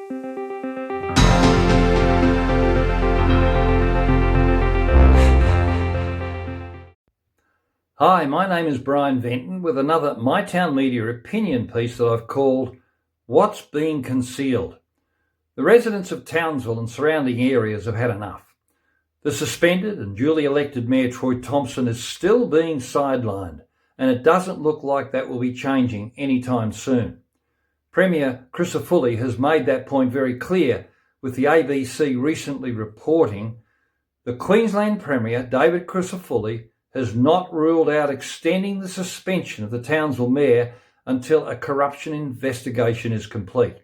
Hi, my name is Brian Venton with another My Town Media opinion piece that I've called What's Being Concealed? The residents of Townsville and surrounding areas have had enough. The suspended and duly elected Mayor Troy Thompson is still being sidelined, and it doesn't look like that will be changing anytime soon. Premier Crisafulli has made that point very clear, with the ABC recently reporting the Queensland Premier, David Crisafulli, has not ruled out extending the suspension of the Townsville Mayor until a corruption investigation is complete.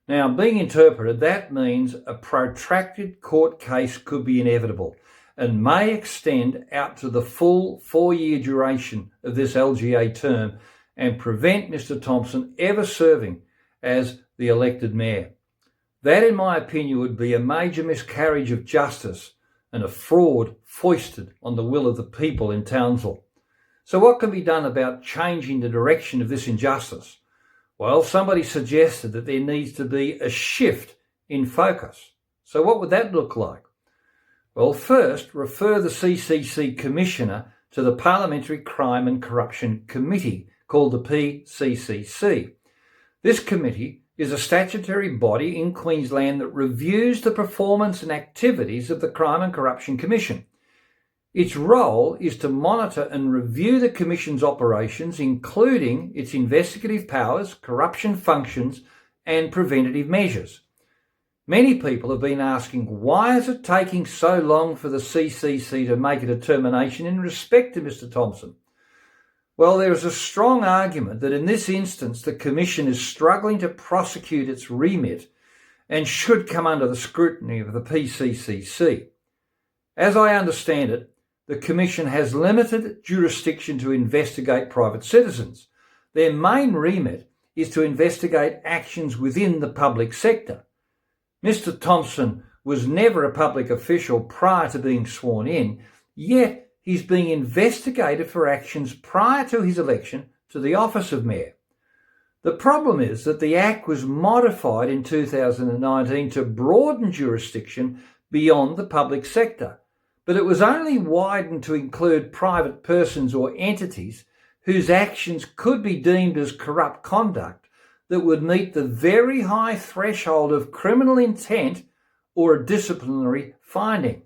Now, being interpreted, that means a protracted court case could be inevitable and may extend out to the full 4-year duration of this LGA term and prevent Mr. Thompson ever serving as the elected mayor. That, in my opinion, would be a major miscarriage of justice and a fraud foisted on the will of the people in Townsville. So what can be done about changing the direction of this injustice? Well, somebody suggested that there needs to be a shift in focus. So what would that look like? Well, first, refer the CCC Commissioner to the Parliamentary Crime and Corruption Committee, called the PCCC. This committee is a statutory body in Queensland that reviews the performance and activities of the Crime and Corruption Commission. Its role is to monitor and review the Commission's operations, including its investigative powers, corruption functions, and preventative measures. Many people have been asking, why is it taking so long for the CCC to make a determination in respect to Mr. Thompson? Well, there is a strong argument that in this instance, the Commission is struggling to prosecute its remit and should come under the scrutiny of the PCCC. As I understand it, the Commission has limited jurisdiction to investigate private citizens. Their main remit is to investigate actions within the public sector. Mr. Thompson was never a public official prior to being sworn in, yet he's being investigated for actions prior to his election to the office of mayor. The problem is that the Act was modified in 2019 to broaden jurisdiction beyond the public sector, but it was only widened to include private persons or entities whose actions could be deemed as corrupt conduct that would meet the very high threshold of criminal intent or a disciplinary finding.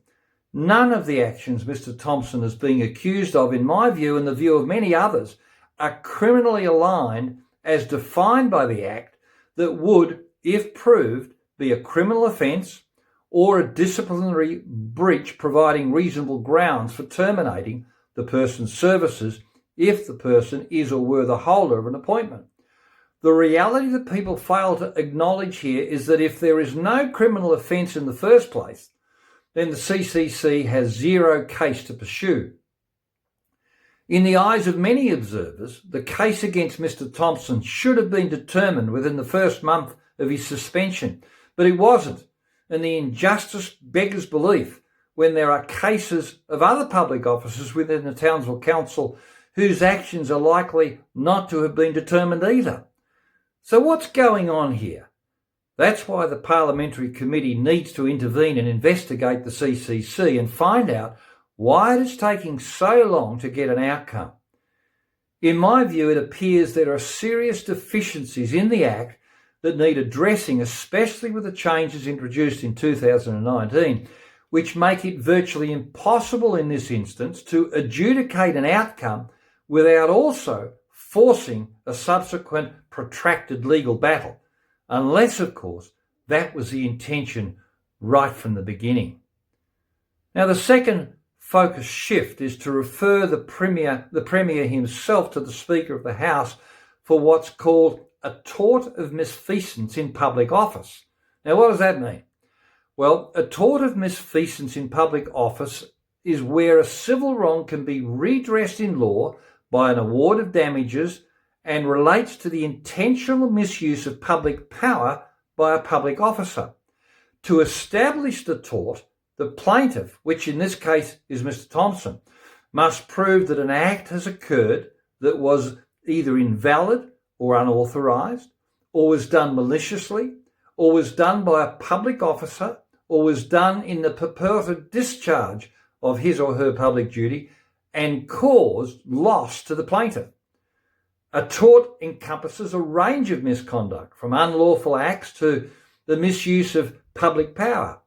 None of the actions Mr. Thompson is being accused of, in my view and the view of many others, are criminally aligned as defined by the Act that would, if proved, be a criminal offence or a disciplinary breach providing reasonable grounds for terminating the person's services if the person is or were the holder of an appointment. The reality that people fail to acknowledge here is that if there is no criminal offence in the first place, then the CCC has zero case to pursue. In the eyes of many observers, the case against Mr. Thompson should have been determined within the first month of his suspension, but it wasn't, and the injustice beggars belief when there are cases of other public officers within the Townsville Council whose actions are likely not to have been determined either. So what's going on here? That's why the Parliamentary Committee needs to intervene and investigate the CCC and find out why it is taking so long to get an outcome. In my view, it appears there are serious deficiencies in the Act that need addressing, especially with the changes introduced in 2019, which make it virtually impossible in this instance to adjudicate an outcome without also forcing a subsequent protracted legal battle. Unless, of course, that was the intention right from the beginning. Now, the second focus shift is to refer the Premier himself to the Speaker of the House for what's called a tort of misfeasance in public office. Now, what does that mean? Well, a tort of misfeasance in public office is where a civil wrong can be redressed in law by an award of damages and relates to the intentional misuse of public power by a public officer. To establish the tort, the plaintiff, which in this case is Mr. Thompson, must prove that an act has occurred that was either invalid or unauthorised, or was done maliciously, or was done by a public officer, or was done in the purported discharge of his or her public duty and caused loss to the plaintiff. A tort encompasses a range of misconduct, from unlawful acts to the misuse of public power.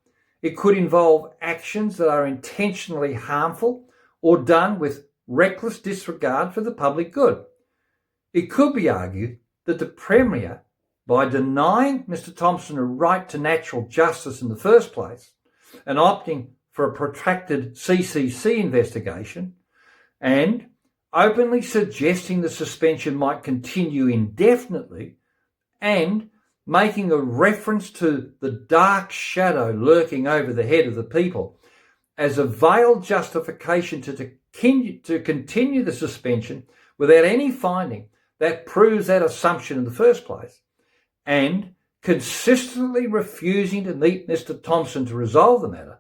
It could involve actions that are intentionally harmful or done with reckless disregard for the public good. It could be argued that the Premier, by denying Mr Thompson a right to natural justice in the first place and opting for a protracted CCC investigation and openly suggesting the suspension might continue indefinitely and making a reference to the dark shadow lurking over the head of the people as a veiled justification to continue the suspension without any finding that proves that assumption in the first place, and consistently refusing to meet Mr Thompson to resolve the matter,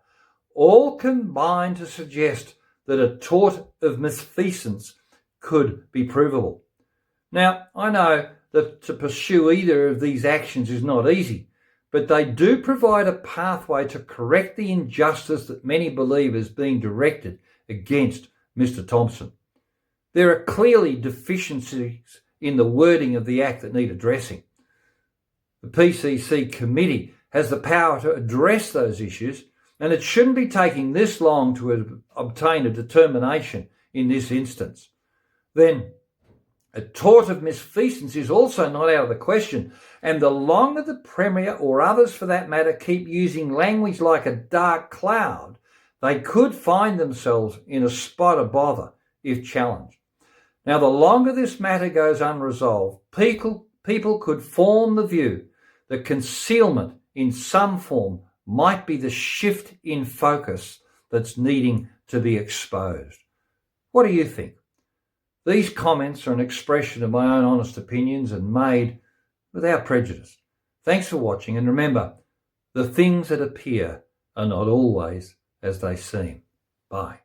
all combine to suggest that a tort of misfeasance could be provable. Now, I know that to pursue either of these actions is not easy, but they do provide a pathway to correct the injustice that many believe is being directed against Mr Thompson. There are clearly deficiencies in the wording of the Act that need addressing. The PCC committee has the power to address those issues, and it shouldn't be taking this long to obtain a determination in this instance. Then, a tort of misfeasance is also not out of the question, and the longer the Premier, or others for that matter, keep using language like a dark cloud, they could find themselves in a spot of bother if challenged. Now, the longer this matter goes unresolved, people could form the view that concealment in some form might be the shift in focus that's needing to be exposed. What do you think? These comments are an expression of my own honest opinions and made without prejudice. Thanks for watching, and remember, the things that appear are not always as they seem. Bye.